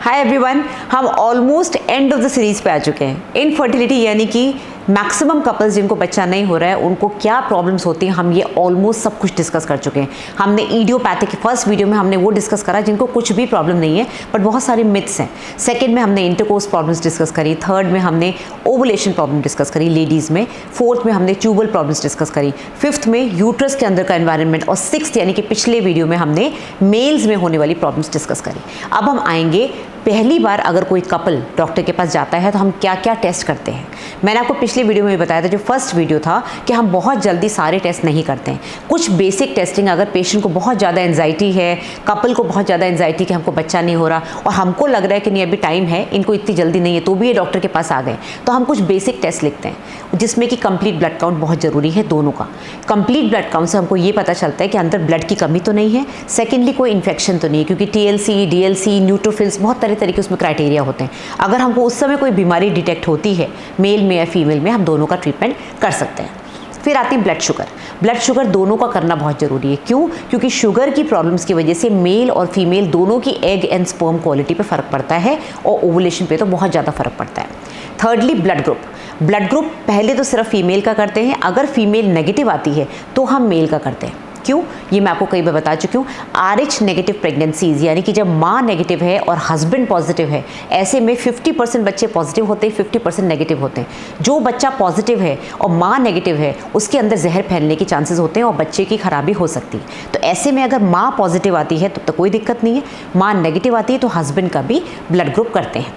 Hi everyone, हम almost end of the series पे आ चुके हैं। इनफर्टिलिटी यानी कि मैक्सिमम कपल्स जिनको बच्चा नहीं हो रहा है उनको क्या प्रॉब्लम्स होती हैं, हम ये ऑलमोस्ट सब कुछ डिस्कस कर चुके हैं। हमने इडियोपैथिक फर्स्ट वीडियो में हमने वो डिस्कस करा जिनको कुछ भी प्रॉब्लम नहीं है बट बहुत सारे मिथ्स हैं। सेकंड में हमने इंटरकोर्स प्रॉब्लम्स डिस्कस करी। थर्ड में हमने ओवुलेशन प्रॉब्लम डिस्कस करी लेडीज़ में। फोर्थ में हमने ट्यूबल प्रॉब्लम्स डिस्कस करी। फिफ्थ में यूट्रस के अंदर का एनवायरनमेंट और सिक्स्थ यानी कि पिछले वीडियो में हमने मेल्स में होने वाली प्रॉब्लम्स डिस्कस करी। अब हम आएंगे पहली बार अगर कोई कपल डॉक्टर के पास जाता है तो हम क्या क्या टेस्ट करते हैं। मैंने आपको पिछले वीडियो में बताया था, जो फर्स्ट वीडियो था, कि हम बहुत जल्दी सारे टेस्ट नहीं करते हैं। कुछ बेसिक टेस्टिंग, अगर पेशेंट को बहुत ज़्यादा एंजाइटी है, कपल को बहुत ज़्यादा एंजाइटी कि हमको बच्चा नहीं हो रहा और हमको लग रहा है कि नहीं अभी टाइम है, इनको इतनी जल्दी नहीं है, तो भी ये डॉक्टर के पास आ गए, तो हम कुछ बेसिक टेस्ट लिखते हैं जिसमें कि कंप्लीट ब्लड काउंट बहुत ज़रूरी है दोनों का। कंप्लीट ब्लड काउंट से हमको ये पता चलता है कि अंदर ब्लड की कमी तो नहीं है, सेकेंडली कोई इन्फेक्शन तो नहीं है, क्योंकि TLC, DLC, न्यूट्रोफिल्स बहुत तरह के उसमें क्राइटेरिया होते हैं। अगर हमको उस समय कोई बीमारी डिटेक्ट होती है मेल में या फीमेल में, हम दोनों का ट्रीटमेंट कर सकते हैं। फिर आती है ब्लड शुगर। ब्लड शुगर दोनों का करना बहुत ज़रूरी है। क्यों? क्योंकि शुगर की प्रॉब्लम्स की वजह से मेल और फीमेल दोनों की एग एंड स्पर्म क्वालिटी पे फ़र्क पड़ता है और ओवुलेशन पे तो बहुत ज़्यादा फ़र्क पड़ता है। Thirdly blood group. Blood group पहले तो सिर्फ फीमेल का करते हैं, अगर फीमेल नेगेटिव आती है तो हम मेल का करते हैं। क्यों? ये मैं आपको कई बार बता चुकी हूँ। RH नेगेटिव प्रेगनेंसीज यानी कि जब माँ नेगेटिव है और हस्बैंड पॉजिटिव है, ऐसे में 50% बच्चे पॉजिटिव होते हैं, 50% नेगेटिव होते हैं। जो बच्चा पॉजिटिव है और माँ नेगेटिव है उसके अंदर जहर फैलने के चांसेस होते हैं और बच्चे की खराबी हो सकती है। तो ऐसे में अगर माँ पॉजिटिव आती है तो कोई दिक्कत नहीं है, माँ नेगेटिव आती है तो हस्बैंड का भी ब्लड ग्रुप करते हैं।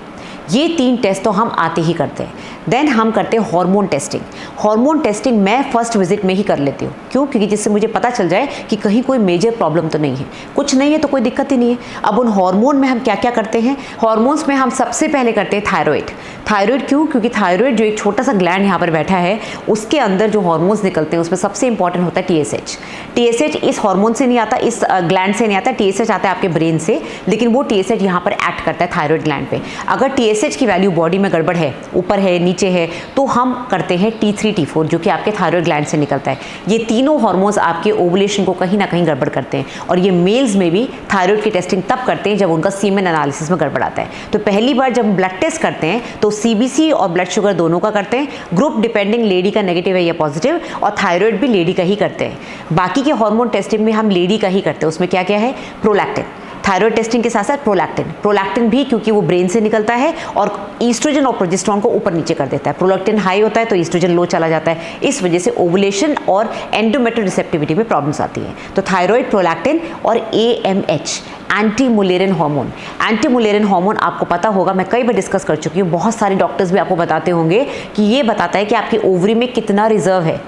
ये 3 टेस्ट तो हम आते ही करते हैं। देन हम करते हैं हार्मोन टेस्टिंग। हार्मोन टेस्टिंग मैं फर्स्ट विजिट में ही कर लेती हूँ। क्यों? क्योंकि जिससे मुझे पता चल जाए कि कहीं कोई मेजर प्रॉब्लम तो नहीं है। कुछ नहीं है तो कोई दिक्कत ही नहीं है। अब उन हार्मोन में हम क्या क्या करते हैं? हार्मोन्स में हम सबसे पहले करते हैं थायराइड। थायराइड क्यों? क्योंकि थायराइड जो एक छोटा सा ग्लैंड यहाँ पर बैठा है, उसके अंदर जो हार्मोन्स निकलते हैं उसमें सबसे इंपॉर्टेंट होता है TSH। TSH इस हार्मोन से नहीं आता, इस ग्लैंड से नहीं आता, TSH आता है आपके ब्रेन से, लेकिन वो TSH यहाँ पर एक्ट करता है थायराइड ग्लैंड पे। अगर TSH की वैल्यू बॉडी में गड़बड़ है, ऊपर है, नीचे है, तो हम करते हैं T3 T4 जो कि आपके थायराइड ग्लैंड से निकलता है। ये तीनों हार्मोन्स आपके ओवुलेशन को कहीं ना कहीं गड़बड़ करते हैं और ये मेल्स में भी थायराइड की टेस्टिंग तब करते हैं जब उनका सीमेन एनालिसिस में गड़बड़ आता है। तो पहली बार जब ब्लड टेस्ट करते हैं तो CBC और ब्लड शुगर दोनों का करते हैं, ग्रुप डिपेंडिंग लेडी का नेगेटिव है या पॉजिटिव, और थायराइड भी लेडी का ही करते हैं। बाकी के हार्मोन टेस्टिंग में हम लेडी का ही करते हैं। उसमें क्या क्या है? प्रोलैक्टिन। थायराइड टेस्टिंग के साथ साथ प्रोलैक्टिन भी, क्योंकि वो ब्रेन से निकलता है और ईस्ट्रोजन और प्रोजेस्टेरॉन को ऊपर नीचे कर देता है। प्रोलैक्टिन हाई होता है तो ईस्ट्रोजन लो चला जाता है। इस वजह से ओवुलेशन और एंडोमेट्रियल रिसेप्टिविटी में प्रॉब्लम्स आती हैं। तो थायराइड, प्रोलैक्टिन और AMH anti mullerian hormone. Anti mullerian hormone आपको पता होगा, मैं कई बार डिस्कस कर चुकी हूँ, बहुत सारे डॉक्टर्स भी आपको बताते होंगे कि ये बताता है कि आपकी ओवरी में कितना रिजर्व है,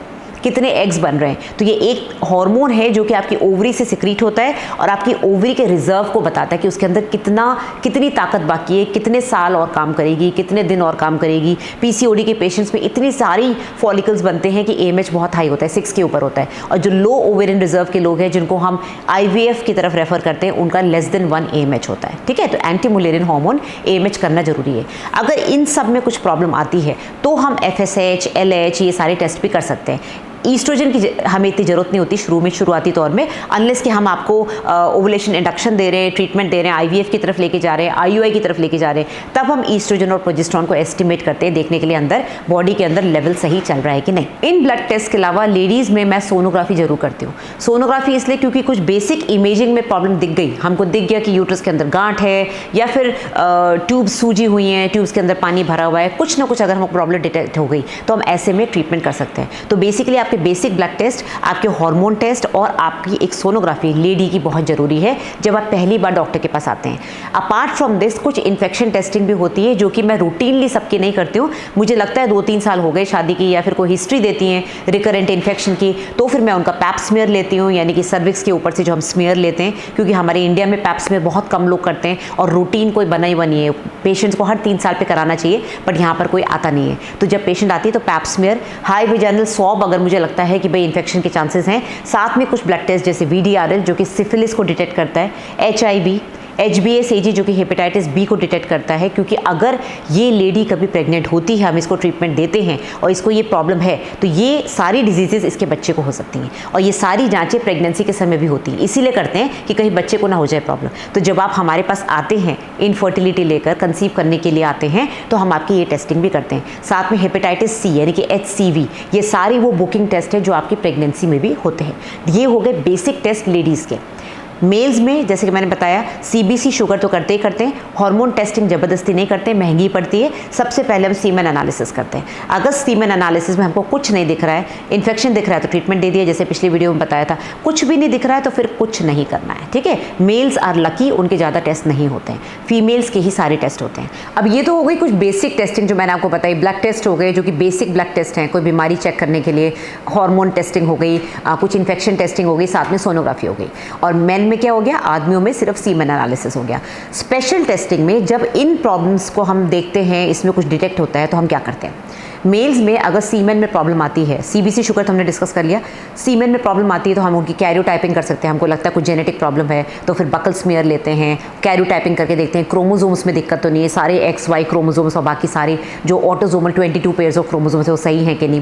कितने एग्स बन रहे हैं। तो ये एक हार्मोन है जो कि आपकी ओवरी से सिक्रीट होता है और आपकी ओवरी के रिजर्व को बताता है कि उसके अंदर कितनी ताकत बाकी है, कितने साल और काम करेगी, कितने दिन और काम करेगी। PCOD के पेशेंट्स में इतनी सारी फॉलिकल्स बनते हैं कि AMH बहुत हाई होता है, 6 के ऊपर होता है। और जो लो ओवेरियन रिजर्व के लोग हैं जिनको हम IVF की तरफ रेफर करते हैं, उनका लेस देन 1 AMH होता है। ठीक है, तो एंटी मुलेरिन हार्मोन AMH करना जरूरी है। अगर इन सब में कुछ प्रॉब्लम आती है तो हम FSH, LH ये सारे टेस्ट भी कर सकते हैं। ईस्ट्रोजन की हमें इतनी ज़रूरत नहीं होती शुरुआती तौर में, अनलेस कि हम आपको ओवुलेशन इंडक्शन दे रहे हैं, ट्रीटमेंट दे रहे हैं, IVF की तरफ लेके जा रहे हैं, IUI की तरफ लेके जा रहे हैं, तब हम ईस्ट्रोजन और प्रोजेस्टेरॉन को एस्टिमेट करते हैं, देखने के लिए अंदर बॉडी के अंदर लेवल सही चल रहा है कि नहीं। इन ब्लड टेस्ट के अलावा लेडीज़ में मैं सोनोग्राफी जरूर करती हूँ। सोनोग्राफी इसलिए क्योंकि कुछ बेसिक इमेजिंग में प्रॉब्लम दिख गई, हमको दिख गया कि यूट्रस के अंदर गांठ है या फिर ट्यूब्स सूजी हुई हैं, ट्यूब्स के अंदर पानी भरा हुआ है, कुछ ना कुछ अगर हमको प्रॉब्लम डिटेक्ट हो गई तो हम ऐसे में ट्रीटमेंट कर सकते हैं। तो बेसिकली आपके बेसिक ब्लड टेस्ट, आपके हार्मोन टेस्ट और आपकी एक सोनोग्राफी लेडी की बहुत ज़रूरी है जब आप पहली बार डॉक्टर के पास आते हैं। अपार्ट फ्रॉम दिस कुछ इन्फेक्शन टेस्टिंग भी होती है जो कि मैं रूटीनली सबकी नहीं करती हूँ। मुझे लगता है 2-3 साल हो गए शादी की या फिर कोई हिस्ट्री देती हैं रिकरेंट इन्फेक्शन की, तो फिर मैं उनका पैप स्मीयर लेती हूँ, यानी कि सर्विक्स के ऊपर से जो हम स्मीयर लेते हैं, क्योंकि हमारे इंडिया में पैप स्मीयर बहुत कम लोग करते हैं और रूटीन कोई बना ही नहीं है। पेशेंट्स को हर 3 साल पे कराना चाहिए बट यहाँ पर कोई आता नहीं है। तो जब पेशेंट आती है तो pap smear, high vaginal swab अगर मुझे लगता है कि भाई इन्फेक्शन के चांसेस हैं, साथ में कुछ ब्लड टेस्ट जैसे VDRL जो कि सिफिलिस को डिटेक्ट करता है, HIV, HbA1c जो कि हेपेटाइटिस बी को डिटेक्ट करता है, क्योंकि अगर ये लेडी कभी प्रेग्नेंट होती है, हम इसको ट्रीटमेंट देते हैं और इसको ये प्रॉब्लम है, तो ये सारी डिजीजेज इसके बच्चे को हो सकती हैं। और ये सारी जांचें प्रेगनेंसी के समय भी होती हैं, इसीलिए करते हैं कि कहीं बच्चे को ना हो जाए प्रॉब्लम। तो जब आप हमारे पास आते हैं इनफर्टिलिटी लेकर, कंसीव करने के लिए आते हैं, तो हम आपकी ये टेस्टिंग भी करते हैं। साथ में हेपेटाइटिस सी यानी कि HCV, ये सारी वो बुकिंग टेस्ट है जो आपकी प्रेगनेंसी में भी होते हैं। ये हो गए बेसिक टेस्ट लेडीज़ के। मेल्स में जैसे कि मैंने बताया, CBC शुगर तो करते ही करते हैं, हार्मोन टेस्टिंग ज़बरदस्ती नहीं करते, महंगी पड़ती है। सबसे पहले हम सीमेन एनालिसिस करते हैं। अगर सीमेन एनालिसिस में हमको कुछ नहीं दिख रहा है, इन्फेक्शन दिख रहा है तो ट्रीटमेंट दे दिया, जैसे पिछली वीडियो में बताया था। कुछ भी नहीं दिख रहा है तो फिर कुछ नहीं करना है, ठीक है। मेल्स आर लकी, उनके ज़्यादा टेस्ट नहीं होते हैं, फीमेल्स के ही सारे टेस्ट होते हैं। अब ये तो हो गई कुछ बेसिक टेस्टिंग जो मैंने आपको बताई। ब्लड टेस्ट हो गए जो कि बेसिक ब्लड टेस्ट हैं, कोई बीमारी चेक करने के लिए। हार्मोन टेस्टिंग हो गई, कुछ इन्फेक्शन टेस्टिंग हो गई, साथ में सोनोग्राफी हो गई। और मेन में क्या हो गया, आदमियों में सिर्फ सीमेन एनालिसिस हो गया। स्पेशल टेस्टिंग में जब इन प्रॉब्लम्स को हम देखते हैं, इसमें कुछ डिटेक्ट होता है, तो हम क्या करते हैं। मेल्स में अगर सीमेन में प्रॉब्लम आती है, CBC शुगर तो हमने डिस्कस कर लिया, सीमेन में प्रॉब्लम आती है तो हम उनकी कैरियोटाइपिंग कर सकते हैं। हमको लगता है कुछ जेनेटिक प्रॉब्लम है तो फिर बकल स्मीयर लेते हैं, कैरियोटाइपिंग करके देखते हैं क्रोमोसोम्स में दिक्कत तो नहीं है, सारे XY क्रोमोसोम्स और बाकी सारे जो ऑटोसोमल 22 पेयर्स ऑफ क्रोमोसोम्स है वो सही हैं कि नहीं।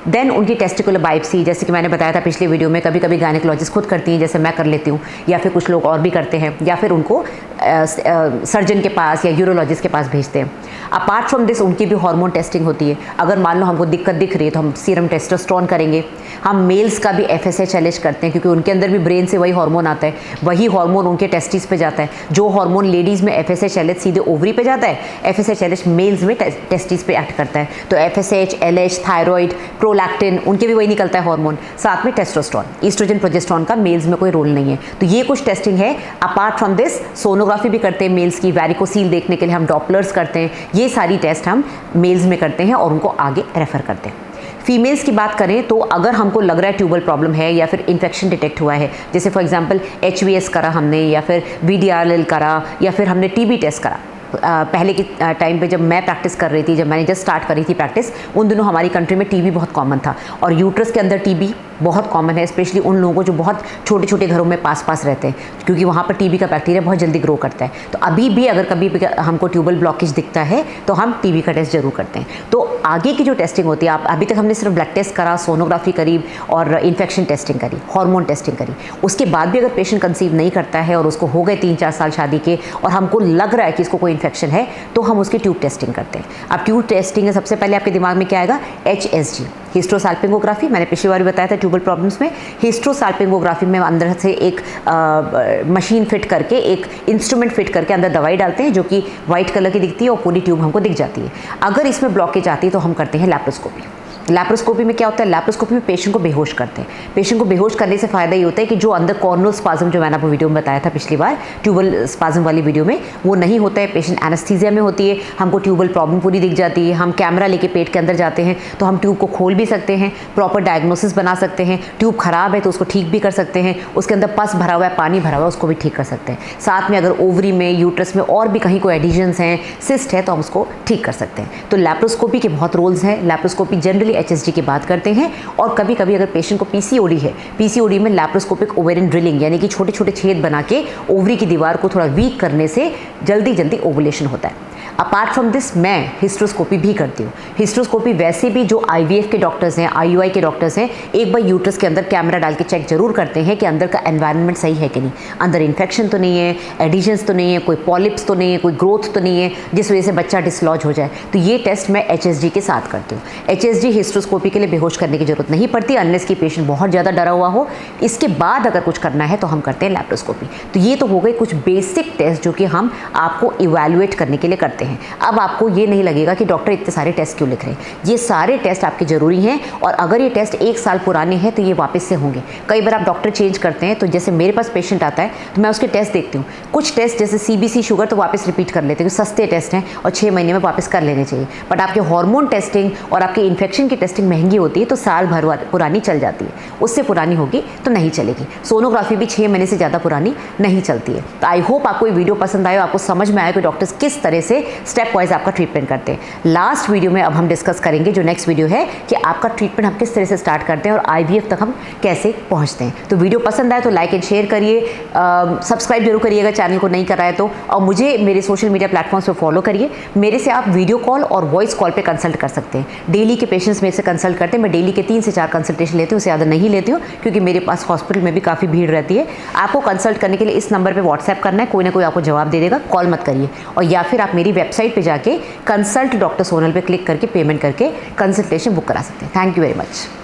देन उनकी टेस्टिकुलर बायोप्सी, जैसे कि मैंने बताया था पिछले वीडियो में, कभी कभी गायनेकोलॉजिस्ट खुद करती हैं, जैसे मैं कर लेती हूँ, या फिर कुछ लोग और भी करते हैं, या फिर उनको सर्जन के पास या यूरोलॉजिस्ट के पास भेजते हैं। अपार्ट फ्रॉम दिस उनकी भी हार्मोन टेस्टिंग होती है। अगर मान लो हमको दिक्कत दिख रही है तो हम सीरम टेस्टोस्टेरोन करेंगे। हम मेल्स का भी FSH LH करते हैं, क्योंकि उनके अंदर भी ब्रेन से वही हार्मोन आता है, वही हार्मोन उनके टेस्टिस पे जाता है। जो हार्मोन लेडीज़ में FSH LH सीधे ओवरी पे जाता है, FSH LH मेल्स में टेस्टिस पे एक्ट करता है। तो FSH LH, थायराइड, प्रोलैक्टिन, उनके भी वही निकलता है हार्मोन, साथ में टेस्टोस्टेरोन। ईस्ट्रोजन प्रोजेस्टेरोन का मेल्स में कोई रोल नहीं है। तो ये कुछ टेस्टिंग है। अपार्ट फ्रॉम दिस सोनोग्राफी भी करते हैं मेल्स की, वैरिकोसील देखने के लिए हम डॉपलर्स करते हैं। ये सारी टेस्ट हम मेल्स में करते हैं और उनको आगे रेफर करते हैं। फीमेल्स की बात करें तो अगर हमको लग रहा है ट्यूबल प्रॉब्लम है या फिर इन्फेक्शन डिटेक्ट हुआ है, जैसे फॉर एग्जांपल HVS करा हमने, या फिर VDRL करा, या फिर हमने TB टेस्ट करा। पहले के टाइम पे जब मैं प्रैक्टिस कर रही थी, जब मैंने जस्ट स्टार्ट करी थी प्रैक्टिस, उन दिनों हमारी कंट्री में TB बहुत कॉमन था और यूट्रस के अंदर TB बहुत कॉमन है, स्पेशली उन लोगों को जो बहुत छोटे छोटे घरों में पास रहते हैं, क्योंकि वहाँ पर TB का बैक्टीरिया बहुत जल्दी ग्रो करता है। तो अभी भी अगर कभी भी हमको ट्यूबल ब्लॉकेज दिखता है तो हम TB का टेस्ट जरूर करते हैं। तो आगे की जो टेस्टिंग होती है, आप अभी तक हमने सिर्फ ब्लड टेस्ट करा, सोनोग्राफी करी और इन्फेक्शन टेस्टिंग करी, हार्मोन टेस्टिंग करी। उसके बाद भी अगर पेशेंट कंसीव नहीं करता है और उसको हो गए 3-4 साल शादी के और हमको लग रहा है कि इसको कोई इन्फेक्शन है, तो हम उसकी ट्यूब टेस्टिंग करते हैं। अब ट्यूब टेस्टिंग है, सबसे पहले आपके दिमाग में क्या आएगा, HSG, हिस्ट्रोसाल्पिंगोग्राफी। मैंने पिछली बार भी बताया था ट्यूबल प्रॉब्लम्स में हिस्ट्रोसाल्पिंगोग्राफी में अंदर से एक मशीन फिट करके, एक इंस्ट्रूमेंट फिट करके अंदर दवाई डालते हैं जो कि वाइट कलर की दिखती है और पूरी ट्यूब हमको दिख जाती है। अगर इसमें ब्लॉकेज आती है तो हम करते हैं लैप्रोस्कोपी। लैप्रोस्कोपी में क्या होता है, लैप्रोस्कोपी में पेशेंट को बेहोश करते हैं। पेशेंट को बेहोश करने से फ़ायदा ये होता है कि जो अंदर कॉर्नल स्पाज्म, जो मैंने आपको वीडियो में बताया था पिछली बार ट्यूबल स्पाज्म वाली वीडियो में, वो नहीं होता है। पेशेंट एनेस्थीसिया में होती है, हमको ट्यूबल प्रॉब्लम पूरी दिख जाती है। हम कैमरा लेके पेट के अंदर जाते हैं तो हम ट्यूब को खोल भी सकते हैं, प्रॉपर डायग्नोसिस बना सकते हैं। ट्यूब ख़राब है तो उसको ठीक भी कर सकते हैं, उसके अंदर पस भरा हुआ है, पानी भरा हुआ है, उसको भी ठीक कर सकते हैं। साथ में अगर ओवरी में, यूट्रस में और भी कहीं कोई एडिशंस हैं, सिस्ट है, तो हम उसको ठीक कर सकते हैं। तो लैप्रोस्कोपी के बहुत रोल्स हैं। लैप्रोस्कोपी जनरली HSG की बात करते हैं। और कभी कभी अगर पेशेंट को PCOD है, PCOD में लैप्रोस्कोपिक ओवेरियन ड्रिलिंग, यानी कि छोटे छोटे छेद बना के ओवरी की दीवार को थोड़ा वीक करने से जल्दी ओवुलेशन होता है। अपार्ट फ्रॉम दिस मैं हिस्ट्रोस्कोपी भी करती हूँ। हिस्ट्रोस्कोपी वैसे भी जो IVF के डॉक्टर्स हैं, IUI के डॉक्टर्स हैं, एक बार यूट्रस के अंदर कैमरा डाल के चेक जरूर करते हैं कि अंदर का एनवायरनमेंट सही है कि नहीं, अंदर इन्फेक्शन तो नहीं है, एडिशंस तो नहीं है, कोई पॉलिप्स तो नहीं है, कोई ग्रोथ तो नहीं है जिस वजह से बच्चा डिसलॉज हो जाए। तो ये टेस्ट मैं HSG के साथ करती हूँ। HSG हिस्ट्रोस्कोपी के लिए बेहोश करने की जरूरत नहीं पड़ती अनलेस कि पेशेंट बहुत ज़्यादा डरा हुआ हो। इसके बाद अगर कुछ करना है तो हम करते हैं लैप्रोस्कोपी। तो ये तो हो गए कुछ बेसिक टेस्ट जो कि हम आपको इवैल्यूएट करने के लिए करते हैं। अब आपको ये नहीं लगेगा कि डॉक्टर इतने सारे टेस्ट क्यों लिख रहे हैं। ये सारे टेस्ट आपके ज़रूरी हैं और अगर ये टेस्ट 1 साल पुराने हैं तो ये वापस से होंगे। कई बार आप डॉक्टर चेंज करते हैं, तो जैसे मेरे पास पेशेंट आता है तो मैं उसके टेस्ट देखती हूँ। कुछ टेस्ट जैसे CBC शुगर तो वापस रिपीट कर लेते हैं, सस्ते टेस्ट हैं और 6 महीने में वापस कर लेने चाहिए। बट आपके हार्मोन टेस्टिंग और आपके इन्फेक्शन की टेस्टिंग महंगी होती है, तो साल भर पुरानी चल जाती है। उससे पुरानी होगी तो नहीं चलेगी। सोनोग्राफी भी 6 महीने से ज़्यादा पुरानी नहीं चलती है। तो आई होप आपको ये वीडियो पसंद आए, आपको समझ में आए कि डॉक्टर्स किस तरह से स्टेप वाइज आपका ट्रीटमेंट करते हैं। लास्ट वीडियो में अब हम डिस्कस करेंगे, जो नेक्स्ट वीडियो है, कि आपका ट्रीटमेंट हम किस तरह से स्टार्ट करते हैं और IVF तक हम कैसे पहुंचते हैं। तो वीडियो पसंद आए तो लाइक एंड शेयर करिए, सब्सक्राइब जरूर करिएगा चैनल को नहीं कर रहा है तो, और मुझे मेरे सोशल मीडिया प्लेटफॉर्म्स पे फॉलो करिए। मेरे से आप वीडियो कॉल और वॉइस कॉल पे कंसल्ट कर सकते हैं। डेली के पेशेंट्स मेरे से कंसल्ट करते हैं, मैं डेली के 3 से 4 कंसल्टेशन लेती हूँ, उससे ज़्यादा नहीं लेती हूँ क्योंकि मेरे पास हॉस्पिटल में भी काफ़ी भीड़ रहती है। आपको कंसल्ट करने के लिए इस नंबर पर व्हाट्सएप करना है, कोई ना कोई आपको जवाब दे देगा, कॉल मत करिए। और या फिर आप मेरी वेबसाइट पर जाके कंसल्ट डॉक्टर सोनल पे क्लिक करके पेमेंट करके कंसल्टेशन बुक करा सकते हैं। Thank you very much.